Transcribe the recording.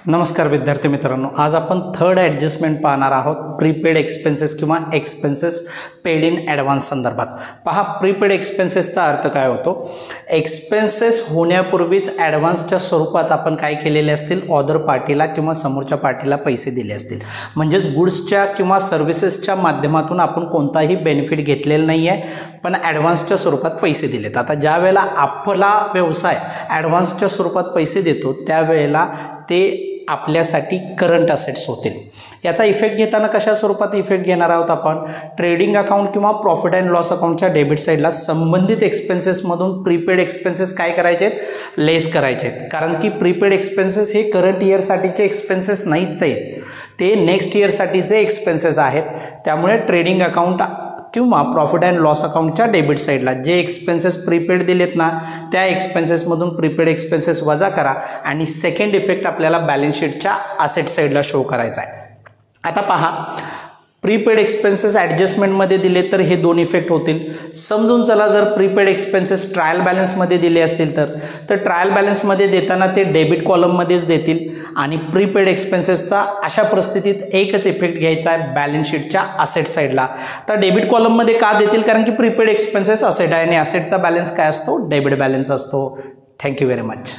नमस्कार विद्यार्थी मित्रांनो, आज आपण थर्ड ॲडजस्टमेंट पाहणार आहोत प्रीपेड एक्सपेन्सेस किंवा एक्सपेन्सेस पेड इन ॲडव्हान्स संदर्भात। पहा, प्रीपेड एक्सपेन्सेसचा अर्थ काय होतो। एक्सपेन्सेस होण्यापूर्वीच ॲडव्हान्सच्या स्वरूपात आपण काय केलेले असतील, अदर पार्टीला किंवा समोरच्या पार्टीला पैसे दिले असतील, म्हणजेच गुड्सच्या किंवा सर्व्हिसेसच्या माध्यमातून आपण कोणताही बेनिफिट घेतलेला नाही आहे, पण ॲडव्हान्सच्या स्वरूपात पैसे दिलेत। आता ज्या वेळेला आपला व्यवसाय ॲडव्हान्सच्या स्वरूपात पैसे देतो त्यावेळेला ते आपल्यासाठी करंट असेट्स होतील। याचा इफेक्ट घेताना कशा स्वरूपात इफेक्ट घेणार आहोत आपण, ट्रेडिंग अकाउंट किंवा प्रॉफिट अँड लॉस अकाउंटच्या डेबिट साईडला संबंधित एक्सपेन्सेसमधून प्रीपेड एक्सपेन्सेस काय करायचे आहेत, लेस करायचे आहेत। कारण की प्रीपेड एक्सपेन्सेस हे करंट इयरसाठीचे एक्सपेन्सेस नाहीत आहेत, ते नेक्स्ट इयरसाठीचे एक्सपेन्सेस आहेत। त्यामुळे ट्रेडिंग अकाउंट किंवा प्रॉफिट अँड लॉस अकाउंटच्या डेबिट साईडला जे एक्सपेन्सेस प्रीपेड दिलेत ना, त्या एक्सपेन्सेसमधून प्रीपेड एक्सपेन्सेस वजा करा आणि सेकंड इफेक्ट आपल्याला बॅलन्स शीटच्या असेट साईडला शो करायचा आहे। आता पहा, प्रीपेड एक्सपेन्सेस ॲडजस्टमेंटमध्ये दिले तर हे दोन इफेक्ट होतील। समजून चला, जर प्रीपेड एक्सपेन्सेस ट्रायल बॅलन्समध्ये दिले असतील तर ट्रायल बॅलन्समध्ये देताना ते डेबिट कॉलममध्येच देतील आणि प्रीपेड एक्सपेन्सेसचा अशा परिस्थितीत एकच इफेक्ट घ्यायचा आहे बॅलन्स शीटच्या असेट साईडला। तर डेबिट कॉलममध्ये का देतील, कारण की प्रीपेड एक्सपेन्सेस असेट आहे आणि असेटचा बॅलन्स काय असतो, डेबिट बॅलन्स असतो। Thank you very much.